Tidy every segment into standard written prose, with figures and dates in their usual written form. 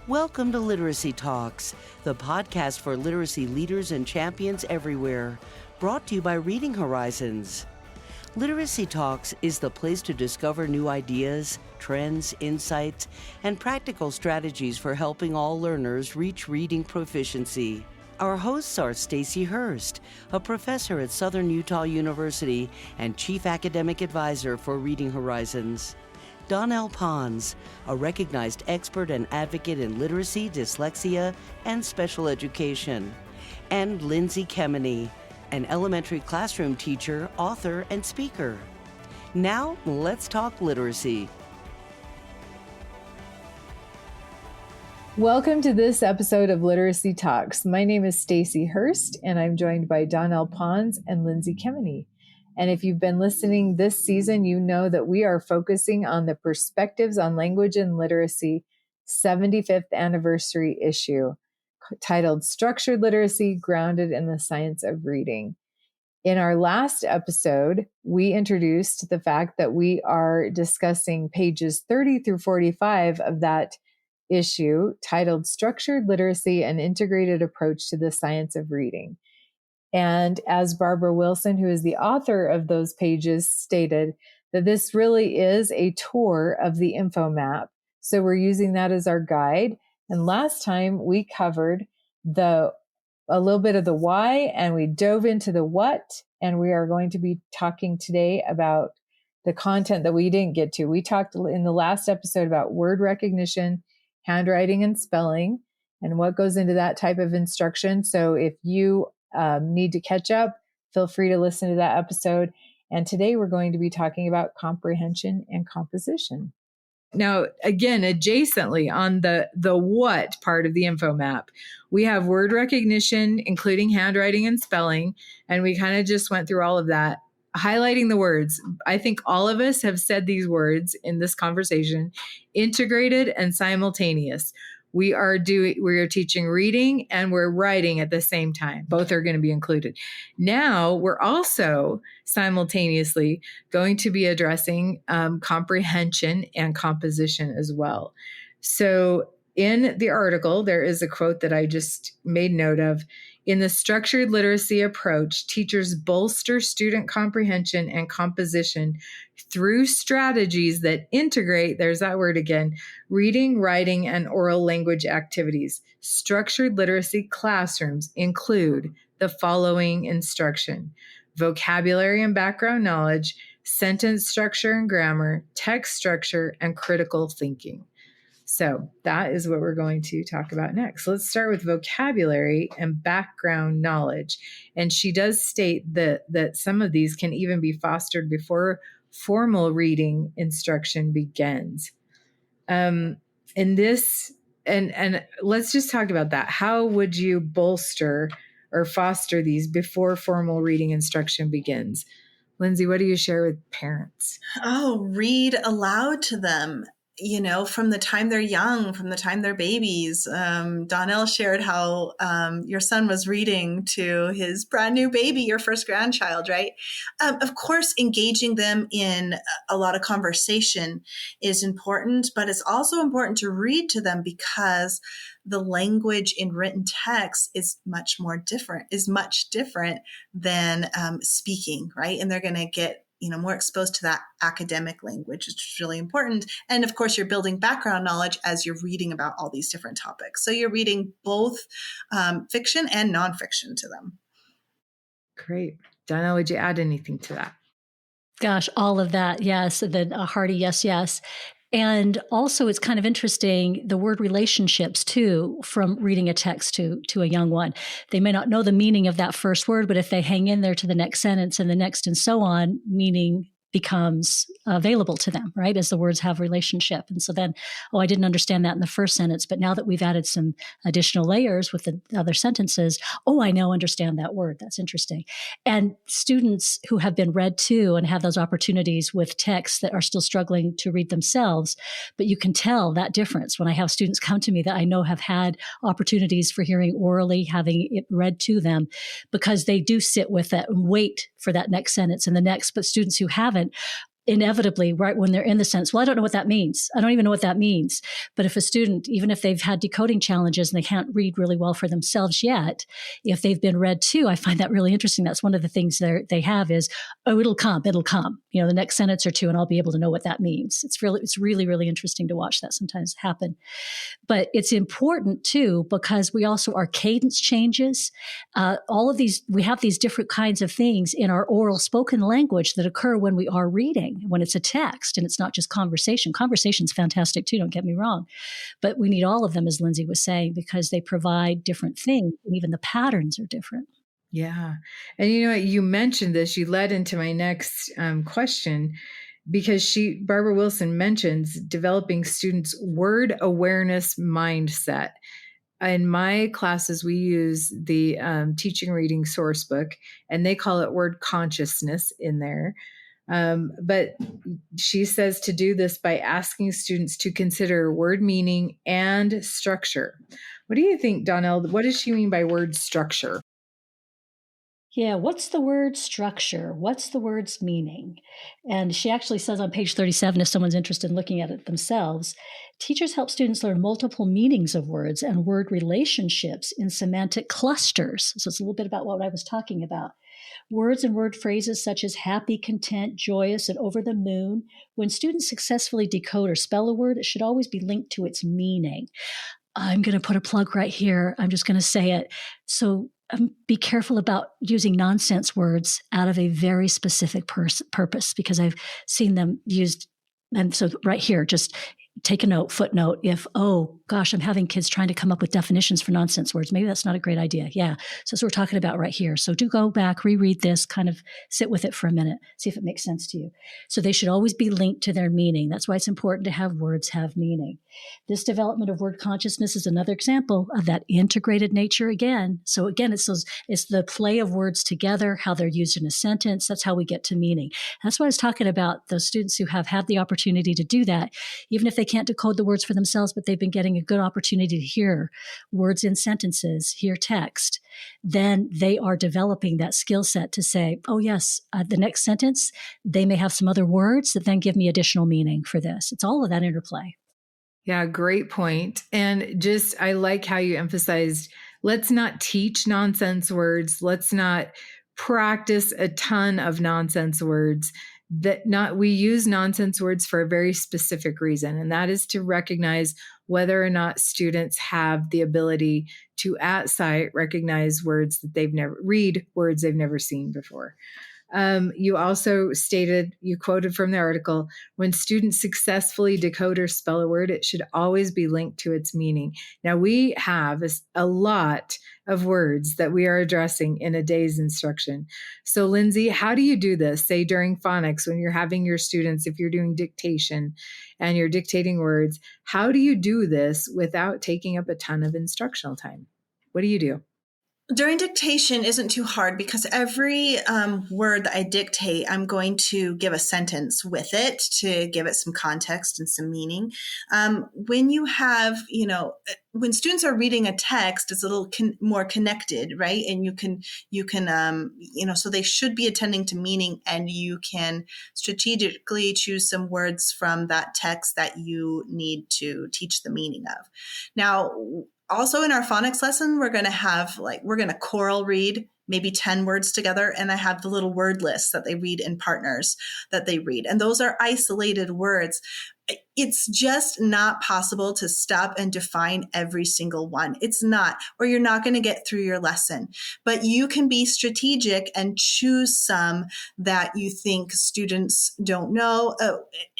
Welcome to Literacy Talks, the podcast for literacy leaders and champions everywhere, brought to you by Reading Horizons. Literacy Talks is the place to discover new ideas, trends, insights, and practical strategies for helping all learners reach reading proficiency. Our hosts are Stacy Hurst, a professor at Southern Utah University and Chief Academic Advisor for Reading Horizons. Donell Pons, a recognized expert and advocate in literacy, dyslexia, and special education. And Lindsay Kemeny, an elementary classroom teacher, author, and speaker. Now, let's talk literacy. Welcome to this episode of Literacy Talks. My name is Stacy Hurst, and I'm joined by Donell Pons and Lindsay Kemeny. And if you've been listening this season, you know that we are focusing on the Perspectives on Language and Literacy 75th anniversary issue titled Structured Literacy Grounded in the Science of Reading. In our last episode, we introduced the fact that we are discussing pages 30 through 45 of that issue titled Structured Literacy: An Integrated Approach to the Science of Reading. And as Barbara Wilson, who is the author of those pages, stated, that this really is a tour of the Infomap. So we're using that as our guide. And last time we covered a little bit of the why, and we dove into the what. And we are going to be talking today about the content that we didn't get to. We talked in the last episode about word recognition, handwriting, and spelling, and what goes into that type of instruction. So if you need to catch up, feel free to listen to that episode. And today we're going to be talking about comprehension and composition. Now, again, adjacently on the what part of the Infomap, we have word recognition, including handwriting and spelling. And we kind of just went through all of that, highlighting the words. I think all of us have said these words in this conversation: integrated and simultaneous. We are teaching reading and we're writing at the same time. Both are going to be included. Now we're also simultaneously going to be addressing comprehension and composition as well. So in the article, there is a quote that I just made note of. In the structured literacy approach, teachers bolster student comprehension and composition through strategies that integrate, there's that word again, reading, writing, and oral language activities. Structured literacy classrooms include the following instruction: vocabulary and background knowledge, sentence structure and grammar, text structure, and critical thinking. So that is what we're going to talk about next. Let's start with vocabulary and background knowledge. And she does state that some of these can even be fostered before formal reading instruction begins. And let's just talk about that. How would you bolster or foster these before formal reading instruction begins? Lindsay, what do you share with parents? Read aloud to them. From the time they're young, from the time they're babies. Donell shared how your son was reading to his brand new baby, your first grandchild, right? Of course, engaging them in a lot of conversation is important, but it's also important to read to them because the language in written text is much different than speaking, right? And they're going to get more exposed to that academic language, which is really important. And of course, you're building background knowledge as you're reading about all these different topics. So you're reading both fiction and nonfiction to them. Great. Donna, would you add anything to that? Gosh, all of that. Yes. And then a hearty yes, yes. And also, it's kind of interesting, the word relationships, too, from reading a text to a young one. They may not know the meaning of that first word, but if they hang in there to the next sentence and the next and so on, meaning becomes available to them, right? As the words have relationship. And so then, I didn't understand that in the first sentence, but now that we've added some additional layers with the other sentences, I now understand that word. That's interesting. And students who have been read to and have those opportunities with texts that are still struggling to read themselves, but you can tell that difference when I have students come to me that I know have had opportunities for hearing orally, having it read to them, because they do sit with that and wait for that next sentence and the next, but students who haven't, inevitably, right when they're in the sentence, well, I don't know what that means. I don't even know what that means. But if a student, even if they've had decoding challenges and they can't read really well for themselves yet, if they've been read to, I find that really interesting. That's one of the things they have is, oh, it'll come, the next sentence or two, and I'll be able to know what that means. It's really, really interesting to watch that sometimes happen. But it's important too, because we also, our cadence changes. All of these, we have these different kinds of things in our oral spoken language that occur when we are reading, when it's a text and it's not just conversation. Conversation's fantastic too, don't get me wrong. But we need all of them, as Lindsay was saying, because they provide different things, and even the patterns are different. Yeah. And you know what, you mentioned this, you led into my next question, because Barbara Wilson mentions developing students' word awareness mindset. In my classes, we use the teaching reading source book, and they call it word consciousness in there. But she says to do this by asking students to consider word meaning and structure. What do you think, Donell? What does she mean by word structure? Yeah, what's the word structure? What's the word's meaning? And she actually says on page 37, if someone's interested in looking at it themselves, teachers help students learn multiple meanings of words and word relationships in semantic clusters. So it's a little bit about what I was talking about. Words and word phrases such as happy, content, joyous, and over the moon. When students successfully decode or spell a word, it should always be linked to its meaning. I'm going to put a plug right here. I'm just going to say it. So be careful about using nonsense words out of a very specific purpose, because I've seen them used. And so right here, just take a note, footnote, if, oh gosh, I'm having kids trying to come up with definitions for nonsense words. Maybe that's not a great idea. Yeah. So that's what we're talking about right here. So do go back, reread this, kind of sit with it for a minute, see if it makes sense to you. So they should always be linked to their meaning. That's why it's important to have words have meaning. This development of word consciousness is another example of that integrated nature again. So again, it's the play of words together, how they're used in a sentence. That's how we get to meaning. That's why I was talking about those students who have had the opportunity to do that, even if they can't decode the words for themselves, but they've been getting a good opportunity to hear words in sentences, hear text, then they are developing that skill set to say, oh yes, the next sentence, they may have some other words that then give me additional meaning for this. It's all of that interplay. Yeah, great point. And I like how you emphasized, let's not teach nonsense words. Let's not practice a ton of nonsense words. We use nonsense words for a very specific reason, and that is to recognize whether or not students have the ability to at sight recognize words that read words they've never seen before. You also stated, you quoted from the article, when students successfully decode or spell a word, it should always be linked to its meaning. Now, we have a lot of words that we are addressing in a day's instruction. So, Lindsay, how do you do this? Say during phonics, when you're having your students, if you're doing dictation and you're dictating words, how do you do this without taking up a ton of instructional time? What do you do? During dictation isn't too hard, because every word that I dictate, I'm going to give a sentence with it to give it some context and some meaning. When you have, when students are reading a text, it's a little more connected, right? And you can, so they should be attending to meaning, and you can strategically choose some words from that text that you need to teach the meaning of. Now, also in our phonics lesson, we're going to choral read maybe 10 words together. And I have the little word lists that they read in partners that they read. And those are isolated words. It's just not possible to stop and define every single one. It's not, or you're not going to get through your lesson. But you can be strategic and choose some that you think students don't know.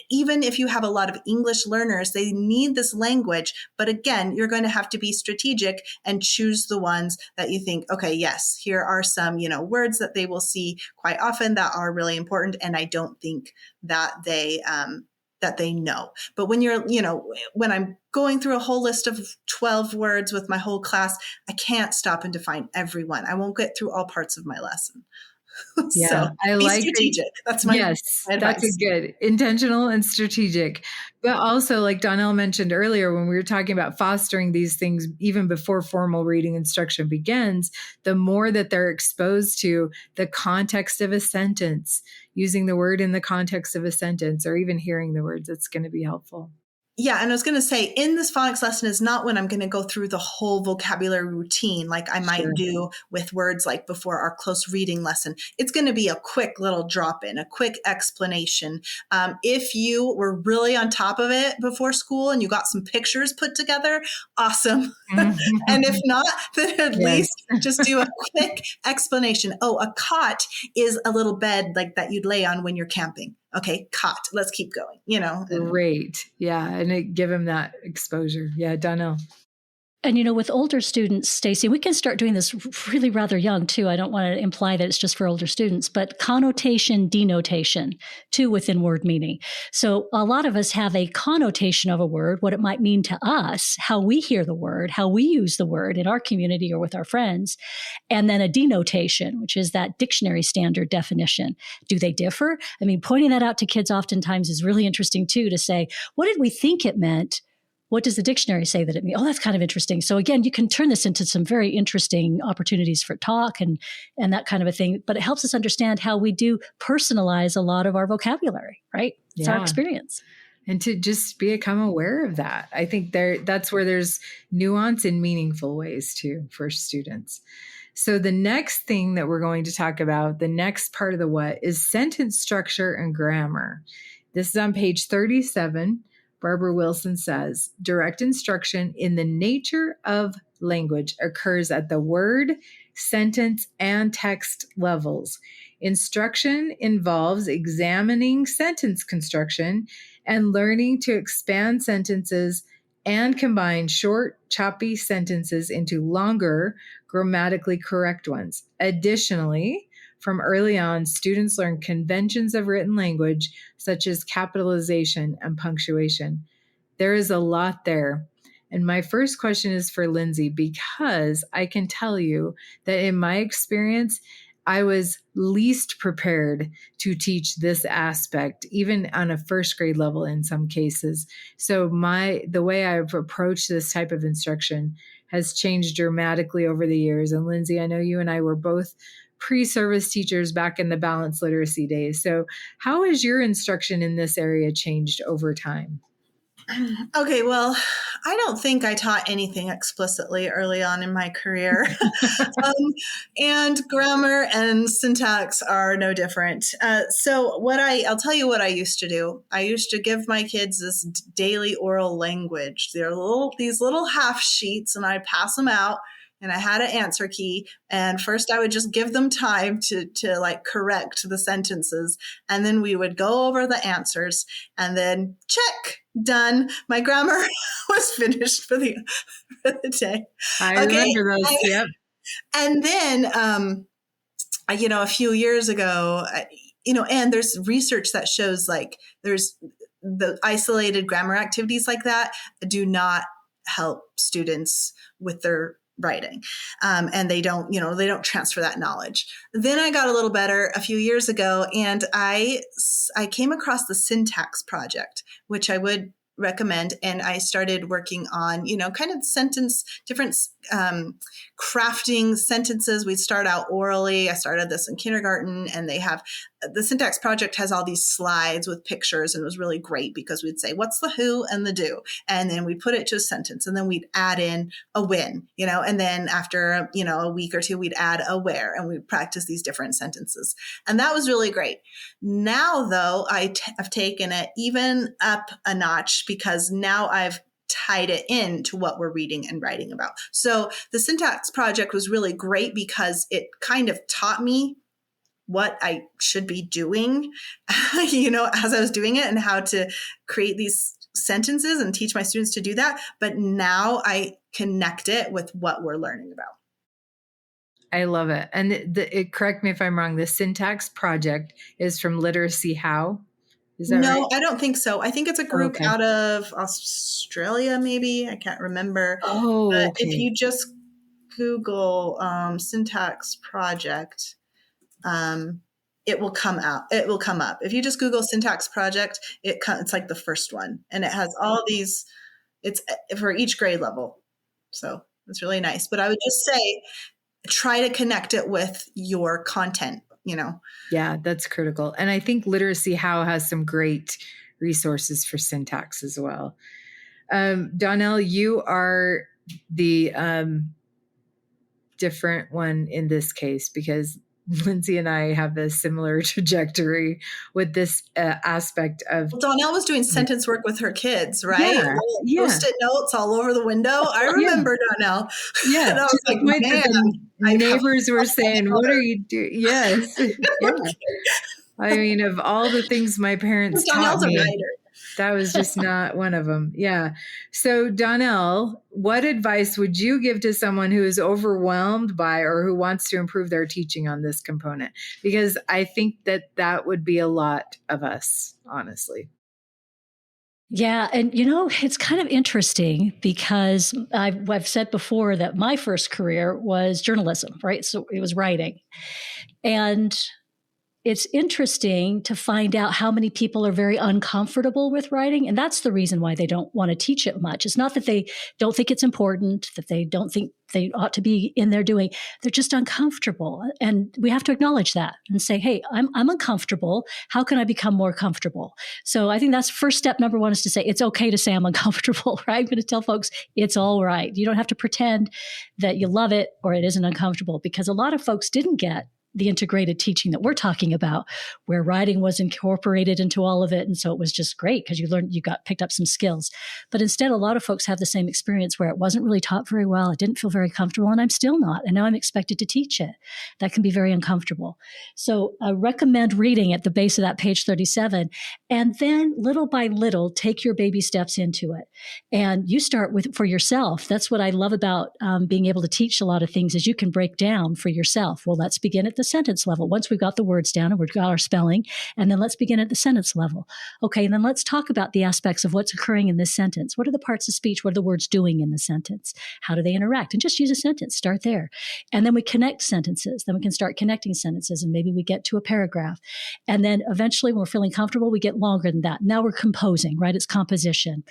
Even if you have a lot of English learners, they need this language. But again, you're going to have to be strategic and choose the ones that you think, okay, yes, here are some, words that they will see quite often that are really important. And I don't think that they know. But when when I'm going through a whole list of 12 words with my whole class, I can't stop and define every one. I won't get through all parts of my lesson. Yeah, So I be like that. strategic. That's my Yes, that's a advice. good intentional and strategic. But also, like Donell mentioned earlier, when we were talking about fostering these things even before formal reading instruction begins, the more that they're exposed to the context of a sentence, using the word in the context of a sentence, or even hearing the words, it's going to be helpful. Yeah, and I was going to say, in this phonics lesson is not when I'm going to go through the whole vocabulary routine like I might do with words like before our close reading lesson. It's going to be a quick little drop in, a quick explanation. If you were really on top of it before school and you got some pictures put together, awesome. And if not, then at least just do a quick explanation. Oh, a cot is a little bed like that you'd lay on when you're camping. Okay, cot. Let's keep going, Great. Yeah. And give him that exposure. Yeah, Donell. And, with older students, Stacy, we can start doing this really rather young, too. I don't want to imply that it's just for older students, but connotation, denotation, too, within word meaning. So a lot of us have a connotation of a word, what it might mean to us, how we hear the word, how we use the word in our community or with our friends, and then a denotation, which is that dictionary standard definition. Do they differ? I mean, pointing that out to kids oftentimes is really interesting, too, to say, what did we think it meant? What does the dictionary say that it means? Oh, that's kind of interesting. So again, you can turn this into some very interesting opportunities for talk and that kind of a thing. But it helps us understand how we do personalize a lot of our vocabulary, right? It's our experience. And to just become aware of that. I think that's where there's nuance in meaningful ways too for students. So the next thing that we're going to talk about, the next part of the what, is sentence structure and grammar. This is on page 37. Barbara Wilson says, direct instruction in the nature of language occurs at the word, sentence, and text levels. Instruction involves examining sentence construction and learning to expand sentences and combine short, choppy sentences into longer, grammatically correct ones. Additionally, from early on, students learn conventions of written language, such as capitalization and punctuation. There is a lot there. And my first question is for Lindsay, because I can tell you that in my experience, I was least prepared to teach this aspect, even on a first grade level in some cases. So the way I've approached this type of instruction has changed dramatically over the years. And Lindsay, I know you and I were both pre-service teachers back in the balanced literacy days. So how has your instruction in this area changed over time? Okay, well, I don't think I taught anything explicitly early on in my career. And grammar and syntax are no different. So I'll tell you what I used to do. I used to give my kids this daily oral language. They're these little half sheets, and I'd pass them out. And I had an answer key. And first I would just give them time to like correct the sentences. And then we would go over the answers and then check, done. My grammar was finished for the day. I remember those. Yep. And then, a few years ago, and there's research that shows like there's the isolated grammar activities like that do not help students with their writing. And they don't transfer that knowledge. Then I got a little better a few years ago, and I came across the Syntax Project, which I would recommend. And I started working on, kind of different crafting sentences. We'd start out orally. I started this in kindergarten, and the Syntax Project has all these slides with pictures, and it was really great because we'd say, what's the who and the do? And then we'd put it to a sentence, and then we'd add in a when, and then after, a week or two, we'd add a where, and we'd practice these different sentences. And that was really great. Now, though, I've taken it even up a notch because now I've tied it in to what we're reading and writing about. So the Syntax Project was really great because it kind of taught me what I should be doing, as I was doing it, and how to create these sentences and teach my students to do that. But now I connect it with what we're learning about. I love it. And correct me if I'm wrong, the Syntax Project is from Literacy How? Is that right? No, I don't think so. I think it's a group out of Australia, maybe. I can't remember. But if you just Google Syntax Project, it will come out. It will come up. If you just Google syntax project, it's like the first one, and it has all these. It's for each grade level, so it's really nice. But I would just say, try to connect it with your content. Yeah, that's critical. And I think Literacy How has some great resources for syntax as well. Donell, you are the different one in this case, because Lindsay and I have a similar trajectory with this aspect of. Well, Donell was doing sentence work with her kids, right? Yeah. Post-it notes all over the window. I remember Donell. Yeah. And I was like, man, the neighbors were saying, what are you doing? Yes. Yeah. I mean, of all the things my parents taught Donell's me, a writer. that was just not one of them. Yeah. So Donell, what advice would you give to someone who is overwhelmed by or who wants to improve their teaching on this component? Because I think that would be a lot of us, honestly. Yeah. And, it's kind of interesting because I've said before that my first career was journalism, right? So it was writing. And it's interesting to find out how many people are very uncomfortable with writing. And that's the reason why they don't want to teach it much. It's not that they don't think it's important, that they don't think they ought to be in there doing. They're just uncomfortable. And we have to acknowledge that and say, hey, I'm uncomfortable. How can I become more comfortable? So I think that's first step number one, is to say, it's okay to say I'm uncomfortable, right? I'm going to tell folks it's all right. You don't have to pretend that you love it or it isn't uncomfortable, because a lot of folks didn't get the integrated teaching that we're talking about, where writing was incorporated into all of it. And so it was just great because you picked up some skills. But instead, a lot of folks have the same experience where it wasn't really taught very well. It didn't feel very comfortable, and I'm still not. And now I'm expected to teach it. That can be very uncomfortable. So I recommend reading at the base of that page 37, and then little by little, take your baby steps into it. And you start with for yourself. That's what I love about being able to teach a lot of things, is you can break down for yourself. Well, let's begin at the sentence level. Once we've got the words down and we've got our spelling, and then let's begin at the sentence level. Okay, and then let's talk about the aspects of what's occurring in this sentence. What are the parts of speech? What are the words doing in the sentence? How do they interact? And just use a sentence. Start there. And then we connect sentences. Then we can start connecting sentences, and maybe we get to a paragraph. And then eventually, when we're feeling comfortable, we get longer than that. Now we're composing, right? It's composition.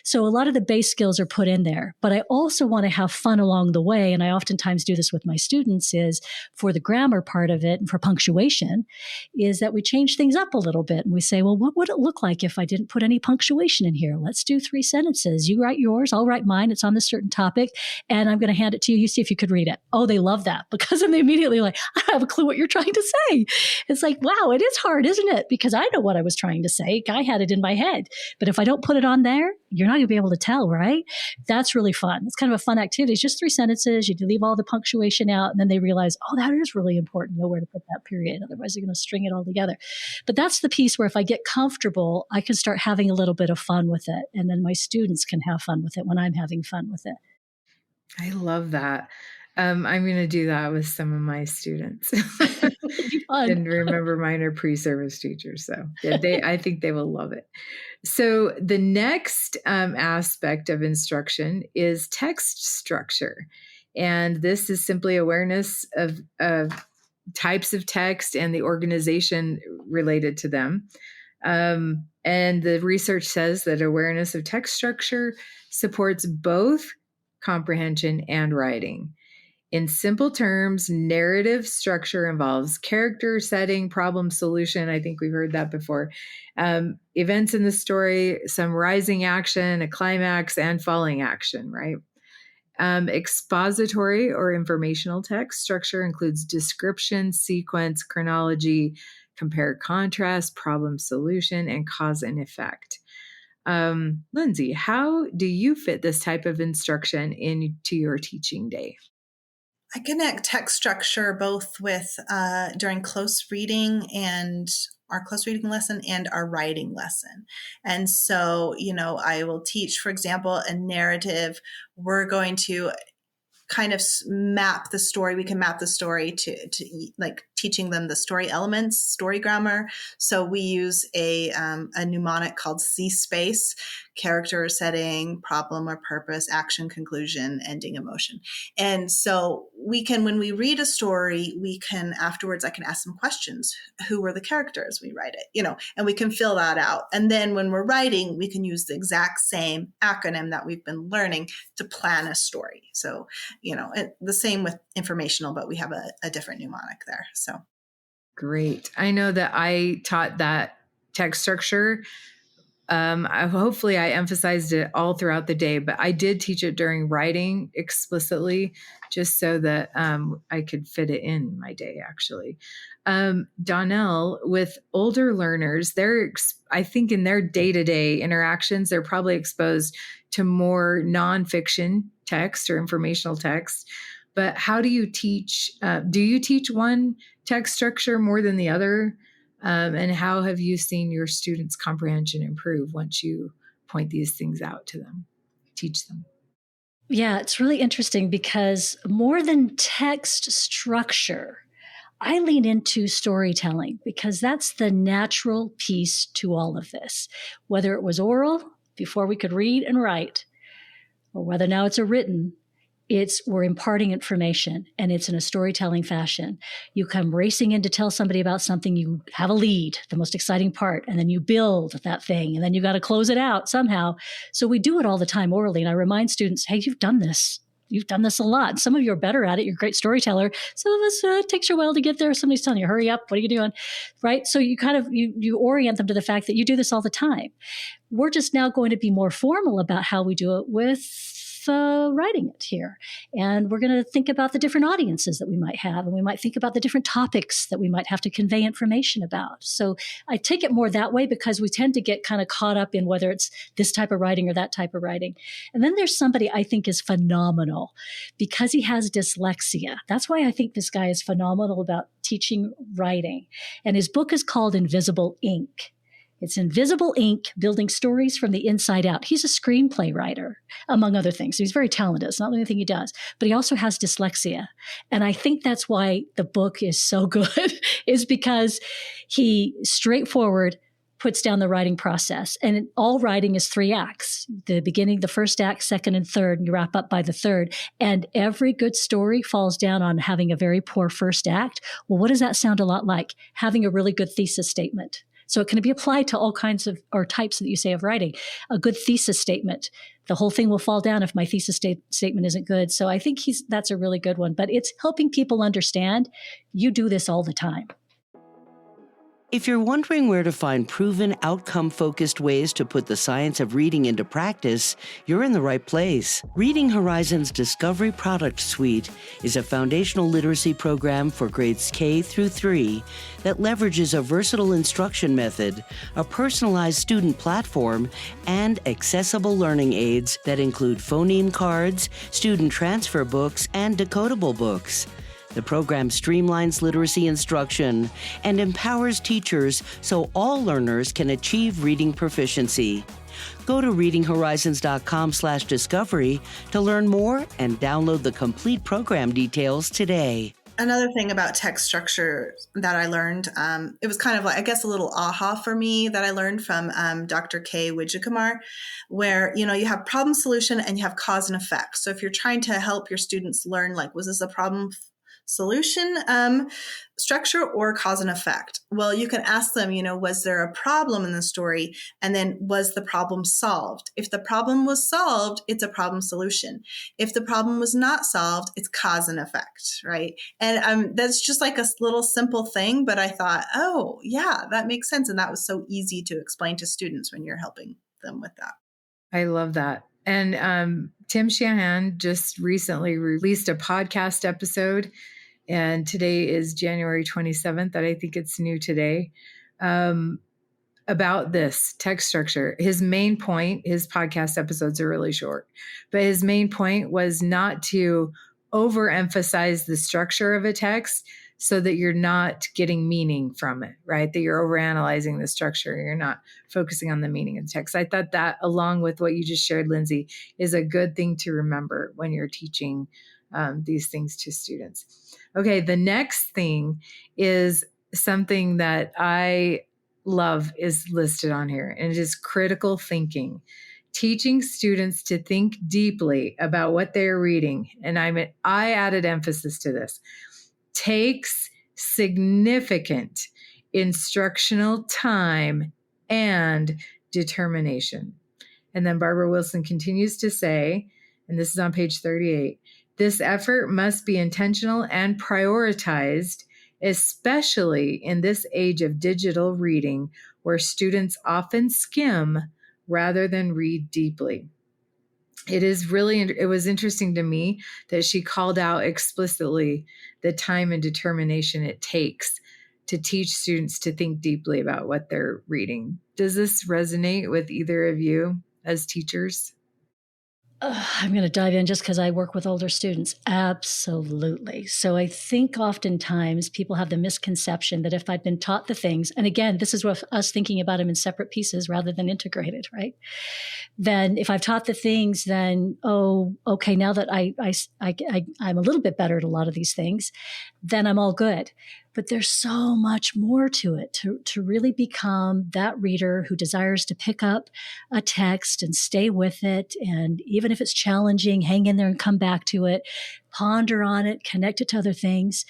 So a lot of the base skills are put in there. But I also want to have fun along the way. And I oftentimes do this with my students, is for the grammar part of it and for punctuation, is that we change things up a little bit. And we say, well, what would it look like if I didn't put any punctuation in here? Let's do 3 sentences. You write yours, I'll write mine. It's on this certain topic, and I'm going to hand it to you. You see if you could read it. Oh, they love that, because then they immediately like, I don't have a clue what you're trying to say. It's like, wow, it is hard, isn't it? Because I know what I was trying to say. I had it in my head. But if I don't put it on there, you're not going to be able to tell, right? That's really fun. It's kind of a fun activity. It's just 3 sentences. You leave all the punctuation out, and then they realize, oh, that is really important. Know where to put that period. Otherwise, they're going to string it all together. But that's the piece where if I get comfortable, I can start having a little bit of fun with it. And then my students can have fun with it when I'm having fun with it. I love that. I'm going to do that with some of my students. And remember, mine are pre-service teachers. So yeah, I think they will love it. So the next aspect of instruction is text structure. And this is simply awareness of types of text and the organization related to them. And the research says that awareness of text structure supports both comprehension and writing. In simple terms, narrative structure involves character, setting, problem, solution. I think we've heard that before. Events in the story, some rising action, a climax, and falling action, right? Expository or informational text structure includes description, sequence, chronology, compare contrast, problem solution, and cause and effect. Lindsay, how do you fit this type of instruction into your teaching day? I connect text structure both with during close reading and our close reading lesson and our writing lesson. And so, I will teach, for example, a narrative. We're going to kind of map the story. We can map the story to like teaching them the story elements, story grammar. So we use a mnemonic called C-SPACE: character, setting, problem or purpose, action, conclusion, ending, emotion. And so we can, when we read a story, we can afterwards, I can ask some questions. Who were the characters? We write it, and we can fill that out. And then when we're writing, we can use the exact same acronym that we've been learning to plan a story. So, the same with informational, but we have a different mnemonic there. So great. I know that I taught that text structure. Hopefully I emphasized it all throughout the day, but I did teach it during writing explicitly, just so that I could fit it in my day, actually. Donell, with older learners, I think in their day-to-day interactions, they're probably exposed to more nonfiction text or informational text. But how do you teach? Do you teach one text structure more than the other? And how have you seen your students' comprehension improve once you point these things out to them, teach them? Yeah, it's really interesting because more than text structure, I lean into storytelling because that's the natural piece to all of this. Whether it was oral before we could read and write, or whether now it's a written, we're imparting information, and it's in a storytelling fashion. You come racing in to tell somebody about something, you have a lead, the most exciting part, and then you build that thing, and then you got to close it out somehow. So we do it all the time orally, and I remind students, hey, you've done this. You've done this a lot. Some of you are better at it. You're a great storyteller. Some of us, it takes you a while to get there. Somebody's telling you, hurry up. What are you doing? Right? So you kind of, you orient them to the fact that you do this all the time. We're just now going to be more formal about how we do it with writing it here. And we're going to think about the different audiences that we might have, and we might think about the different topics that we might have to convey information about. So I take it more that way because we tend to get kind of caught up in whether it's this type of writing or that type of writing. And then there's somebody I think is phenomenal because he has dyslexia. That's why I think this guy is phenomenal about teaching writing. And his book is called Invisible Ink. It's Invisible Ink, Building Stories from the Inside Out. He's a screenplay writer, among other things. So he's very talented. It's not the only thing he does. But he also has dyslexia. And I think that's why the book is so good, is because he straightforward puts down the writing process. And all writing is 3 acts. The beginning, the first act, second, and third, and you wrap up by the third. And every good story falls down on having a very poor first act. Well, what does that sound a lot like? Having a really good thesis statement. So it can be applied to all kinds of, or types that you say of writing. A good thesis statement, the whole thing will fall down if my thesis statement isn't good. So I think that's a really good one. But it's helping people understand you do this all the time. If you're wondering where to find proven, outcome-focused ways to put the science of reading into practice, you're in the right place. Reading Horizons Discovery Product Suite is a foundational literacy program for grades K through 3 that leverages a versatile instruction method, a personalized student platform, and accessible learning aids that include phoneme cards, student transfer books, and decodable books. The program streamlines literacy instruction and empowers teachers so all learners can achieve reading proficiency. Go to readinghorizons.com/discovery to learn more and download the complete program details today. Another thing about text structure that I learned, it was kind of like, I guess, a little aha for me that I learned from Dr. K. Wijakumar, where, you have problem solution and you have cause and effect. So if you're trying to help your students learn, like, was this a problem solution structure or cause and effect? Well, you can ask them, was there a problem in the story? And then was the problem solved? If the problem was solved, it's a problem solution. If the problem was not solved, it's cause and effect, right? And that's just like a little simple thing, but I thought, oh, yeah, that makes sense. And that was so easy to explain to students when you're helping them with that. I love that. And Tim Shanahan just recently released a podcast episode, and today is January 27th, and I think it's new today, about this text structure. His main point, his podcast episodes are really short, but his main point was not to overemphasize the structure of a text so that you're not getting meaning from it, right? That you're overanalyzing the structure. You're not focusing on the meaning of the text. I thought that, along with what you just shared, Lindsay, is a good thing to remember when you're teaching these things to students. Okay, the next thing is something that I love is listed on here, and it is critical thinking. Teaching students to think deeply about what they're reading, and I added emphasis to this, takes significant instructional time and determination. And then Barbara Wilson continues to say, and this is on page 38, this effort must be intentional and prioritized, especially in this age of digital reading, where students often skim rather than read deeply. It was interesting to me that she called out explicitly the time and determination it takes to teach students to think deeply about what they're reading. Does this resonate with either of you as teachers? I'm going to dive in just because I work with older students. Absolutely. So I think oftentimes people have the misconception that if I've been taught the things, and again, this is what us thinking about them in separate pieces rather than integrated, right? Then if I've taught the things, then, oh, okay, now that I'm a little bit better at a lot of these things, then I'm all good. But there's so much more to it to really become that reader who desires to pick up a text and stay with it. And even if it's challenging, hang in there and come back to it, ponder on it, connect it to other things.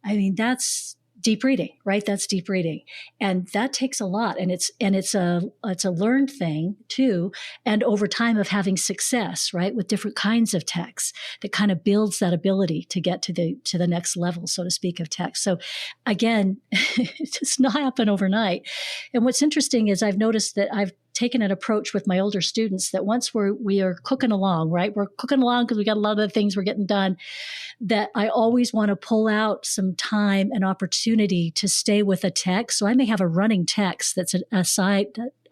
I mean, that's deep reading, right? That's deep reading. And that takes a lot. And it's a learned thing too. And over time of having success, right? With different kinds of texts that kind of builds that ability to get to the next level, so to speak, of text. So again, it does not happen overnight. And what's interesting is I've noticed that I've taken an approach with my older students that once we are cooking along, right? We're cooking along because we got a lot of the things we're getting done, that I always want to pull out some time and opportunity to stay with a text. So I may have a running text that's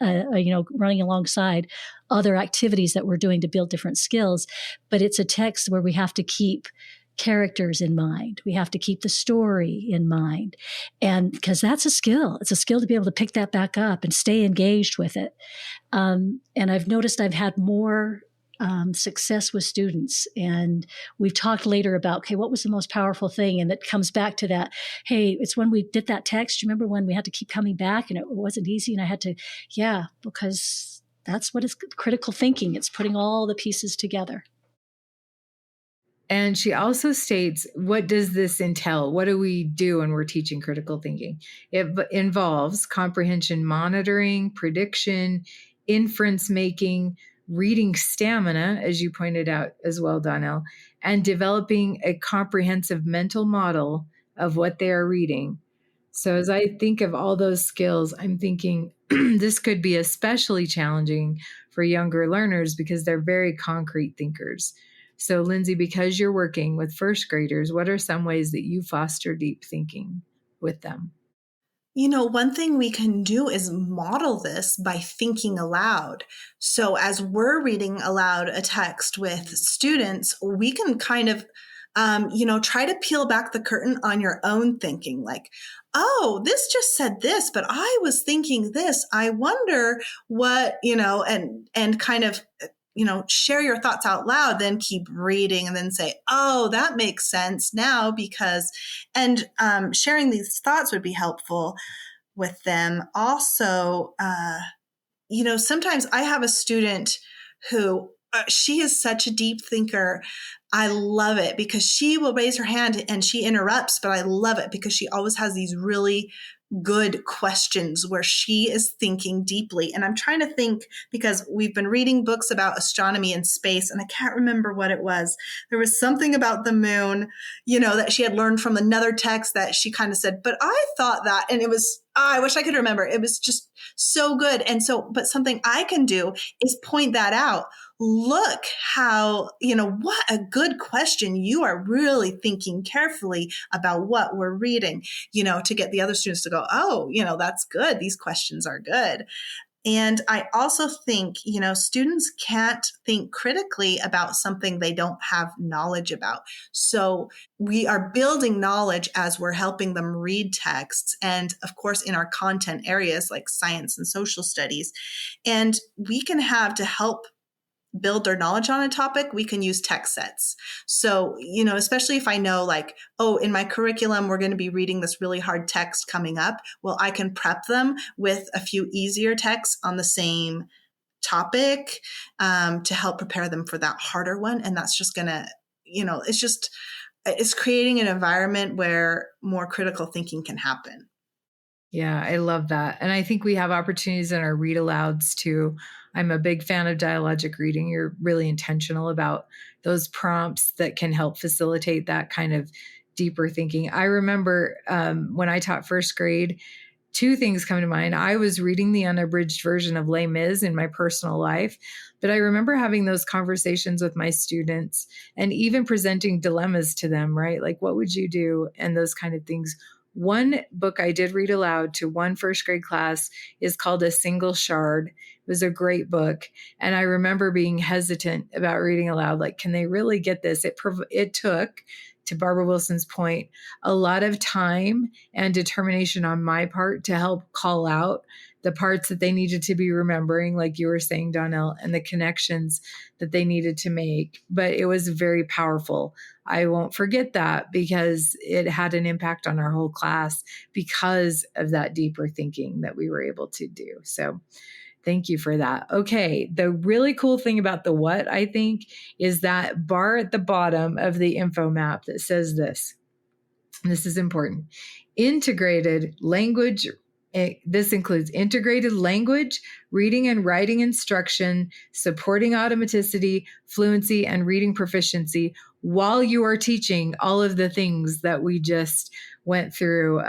running alongside other activities that we're doing to build different skills, but it's a text where we have to keep characters in mind. We have to keep the story in mind. And because that's a skill. It's a skill to be able to pick that back up and stay engaged with it. And I've noticed I've had more success with students. And we've talked later about, okay, what was the most powerful thing? And that comes back to that, hey, it's when we did that text. You remember when we had to keep coming back and it wasn't easy and I had to, because that's what is critical thinking. It's putting all the pieces together. And she also states, what does this entail? What do we do when we're teaching critical thinking? It involves comprehension monitoring, prediction, inference making, reading stamina, as you pointed out as well, Donell, and developing a comprehensive mental model of what they are reading. So as I think of all those skills, I'm thinking this could be especially challenging for younger learners because they're very concrete thinkers. So, Lindsay, because you're working with first graders, what are some ways that you foster deep thinking with them? One thing we can do is model this by thinking aloud. So as we're reading aloud a text with students, we can kind of, try to peel back the curtain on your own thinking. Like, oh, this just said this, but I was thinking this. I wonder what, and kind of, share your thoughts out loud, then keep reading and then say, oh, that makes sense now because, and sharing these thoughts would be helpful with them. Also, sometimes I have a student who, she is such a deep thinker. I love it because she will raise her hand and she interrupts, but I love it because she always has these really good questions where she is thinking deeply. And I'm trying to think because we've been reading books about astronomy and space, and I can't remember what it was. There was something about the moon, that she had learned from another text that she kind of said, but I thought that, and it was, I wish I could remember. It was just so good. And so, but something I can do is point that out. Look how, what a good question. You are really thinking carefully about what we're reading, to get the other students to go, oh, that's good. These questions are good. And I also think, students can't think critically about something they don't have knowledge about. So we are building knowledge as we're helping them read texts. And of course, in our content areas like science and social studies. And we can have to help build their knowledge on a topic, we can use text sets. So, especially if I know like, oh, in my curriculum, we're going to be reading this really hard text coming up. Well, I can prep them with a few easier texts on the same topic to help prepare them for that harder one. And that's just going to, it's creating an environment where more critical thinking can happen. Yeah, I love that. And I think we have opportunities in our read alouds too. I'm a big fan of dialogic reading. You're really intentional about those prompts that can help facilitate that kind of deeper thinking. I remember when I taught first grade, two things come to mind. I was reading the unabridged version of Les Mis in my personal life, but I remember having those conversations with my students and even presenting dilemmas to them, right? Like, what would you do? And those kind of things. One book I did read aloud to one first grade class is called A Single Shard. It was a great book. And I remember being hesitant about reading aloud. Like, can they really get this? It took, to Barbara Wilson's point, a lot of time and determination on my part to help call out the parts that they needed to be remembering, like you were saying, Donell, and the connections that they needed to make. But it was very powerful. I won't forget that because it had an impact on our whole class because of that deeper thinking that we were able to do. So thank you for that. Okay. The really cool thing about the what, I think, is that bar at the bottom of the info map that says this. And this is important. Integrated language. This includes integrated language, reading and writing instruction, supporting automaticity, fluency, and reading proficiency while you are teaching all of the things that we just went through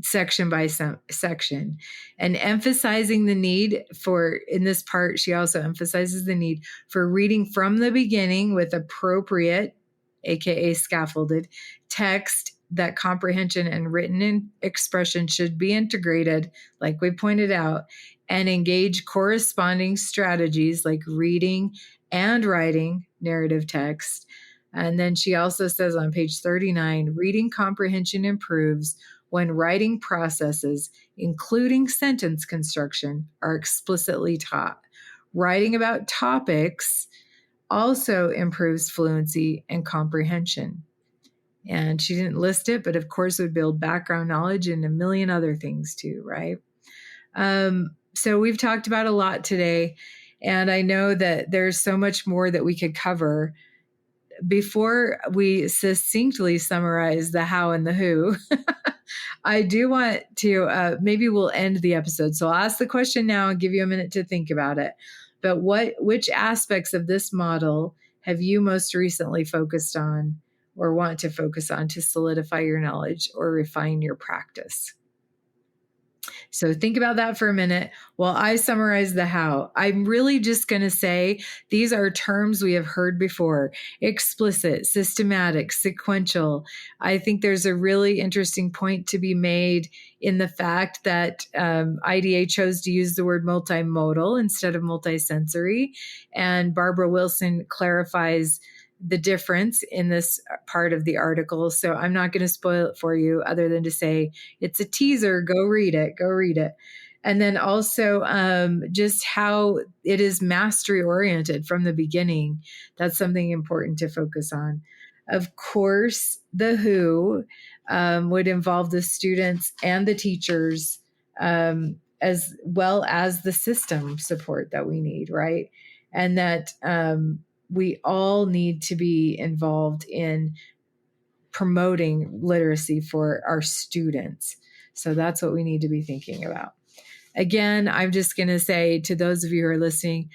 section by section, and emphasizing the need for, in this part, she also emphasizes the need for reading from the beginning with appropriate, aka scaffolded, text, that comprehension and written expression should be integrated, like we pointed out, and engage corresponding strategies like reading and writing narrative text. And then she also says on page 39, reading comprehension improves when writing processes, including sentence construction, are explicitly taught. Writing about topics also improves fluency and comprehension. And she didn't list it, but of course it would build background knowledge and a million other things too, right? So we've talked about a lot today, and I know that there's so much more that we could cover. Before we succinctly summarize the how and the who, I do want to, maybe we'll end the episode. So I'll ask the question now and give you a minute to think about it. But which aspects of this model have you most recently focused on or want to focus on to solidify your knowledge or refine your practice? So think about that for a minute while I summarize the how. I'm really just going to say these are terms we have heard before: explicit, systematic, sequential. I think there's a really interesting point to be made in the fact that IDA chose to use the word multimodal instead of multisensory. And Barbara Wilson clarifies the difference in this part of the article. So I'm not going to spoil it for you other than to say it's a teaser. Go read it. Go read it. And then also just how it is mastery oriented from the beginning. That's something important to focus on. Of course, the who would involve the students and the teachers as well as the system support that we need, right? And that we all need to be involved in promoting literacy for our students. So that's what we need to be thinking about. Again, I'm just going to say to those of you who are listening,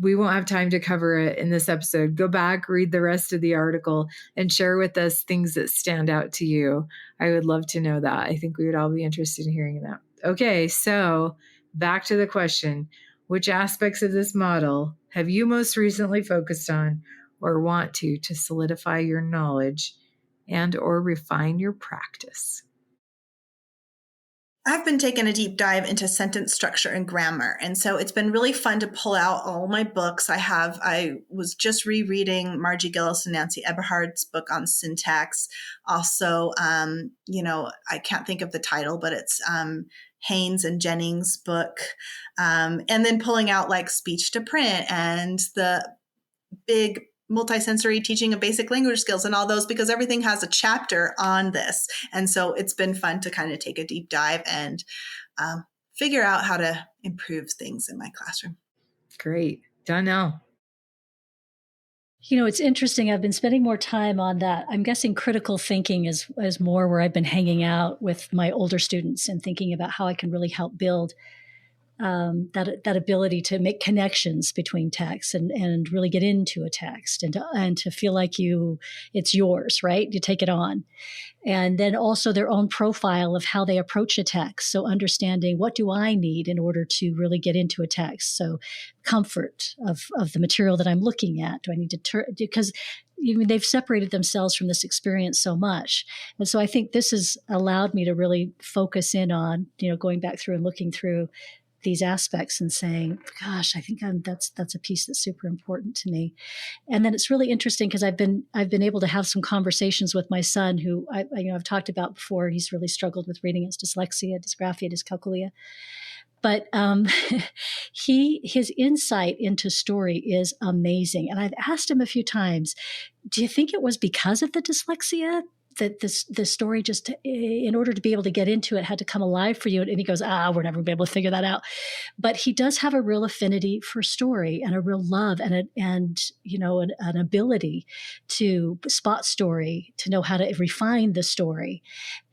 we won't have time to cover it in this episode. Go back, read the rest of the article, and share with us things that stand out to you. I would love to know that. I think we would all be interested in hearing that. Okay, so back to the question. Which aspects of this model have you most recently focused on or want to solidify your knowledge and or refine your practice? I've been taking a deep dive into sentence structure and grammar. And so it's been really fun to pull out all my books. I was just rereading Margie Gillis and Nancy Eberhard's book on syntax. Also, I can't think of the title, but it's Haynes and Jennings' book, and then pulling out like speech to print and the big multisensory teaching of basic language skills and all those, because everything has a chapter on this. And so it's been fun to kind of take a deep dive and figure out how to improve things in my classroom. Great. Donell. It's interesting. I've been spending more time on that. I'm guessing critical thinking is more where I've been hanging out with my older students and thinking about how I can really help build that ability to make connections between texts and really get into a text and to feel like it's yours, right? You take it on. And then also their own profile of how they approach a text. So understanding, what do I need in order to really get into a text? So comfort of the material that I'm looking at. Do I need to because they've separated themselves from this experience so much. And so I think this has allowed me to really focus in on, going back through and looking through these aspects and saying, gosh, I think that's a piece that's super important to me. And then it's really interesting because I've been able to have some conversations with my son, who I've talked about before. He's really struggled with reading. His dyslexia, dysgraphia, dyscalculia. But his insight into story is amazing. And I've asked him a few times, do you think it was because of the dyslexia that the story just, in order to be able to get into it, had to come alive for you? And he goes, we're never going to be able to figure that out. But he does have a real affinity for story and a real love and an ability to spot story, to know how to refine the story.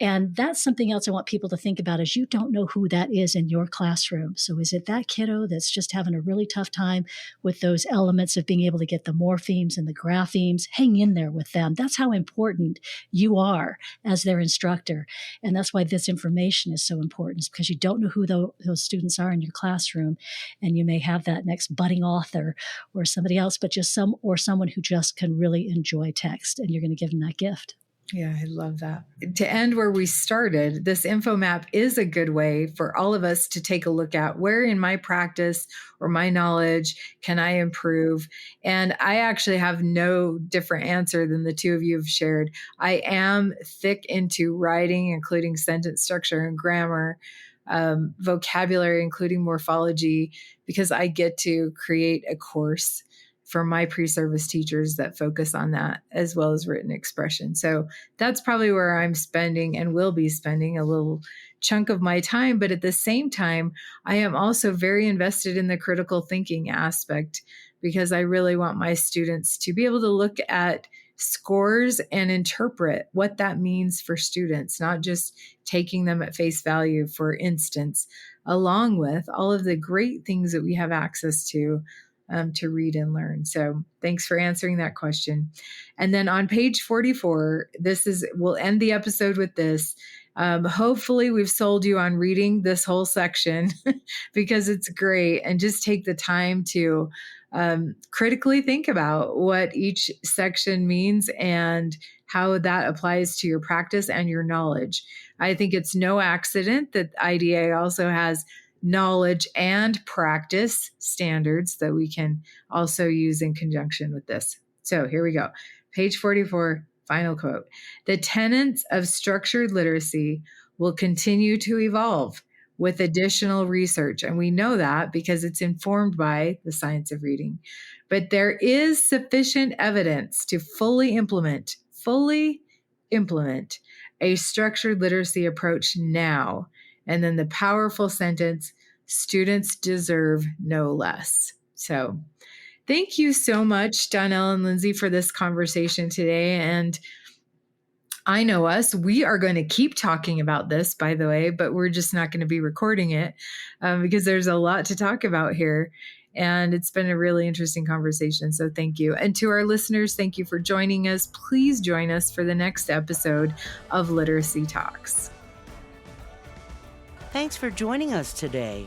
And that's something else I want people to think about, is you don't know who that is in your classroom. So is it that kiddo that's just having a really tough time with those elements of being able to get the morphemes and the graphemes? Hang in there with them. That's how important you are as their instructor. And that's why this information is so important, is because you don't know who those students are in your classroom. And you may have that next budding author or somebody else, but just someone who just can really enjoy text, and you're going to give them that gift. Yeah, I love that. To end where we started, this Infomap is a good way for all of us to take a look at where in my practice or my knowledge can I improve. And I actually have no different answer than the two of you have shared. I am thick into writing, including sentence structure and grammar, vocabulary, including morphology, because I get to create a course for my pre-service teachers that focus on that, as well as written expression. So that's probably where I'm spending and will be spending a little chunk of my time. But at the same time, I am also very invested in the critical thinking aspect, because I really want my students to be able to look at scores and interpret what that means for students, not just taking them at face value, for instance, along with all of the great things that we have access to read and learn. So thanks for answering that question. And then on page 44, we'll end the episode with this. Hopefully we've sold you on reading this whole section because it's great. And just take the time to critically think about what each section means and how that applies to your practice and your knowledge. I think it's no accident that IDA also has knowledge and practice standards that we can also use in conjunction with this. So here we go. Page 44, final quote. The tenets of structured literacy will continue to evolve with additional research. And we know that because it's informed by the science of reading. But there is sufficient evidence to fully implement a structured literacy approach now. And then the powerful sentence, students deserve no less. So thank you so much, Donell and Lindsay, for this conversation today. And I know we are going to keep talking about this, by the way, but we're just not going to be recording it because there's a lot to talk about here. And it's been a really interesting conversation. So thank you. And to our listeners, thank you for joining us. Please join us for the next episode of Literacy Talks. Thanks for joining us today.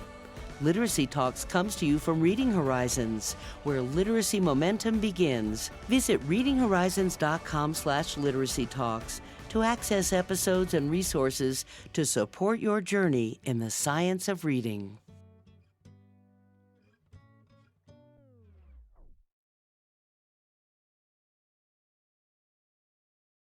Literacy Talks comes to you from Reading Horizons, where literacy momentum begins. Visit readinghorizons.com/literacy talks to access episodes and resources to support your journey in the science of reading.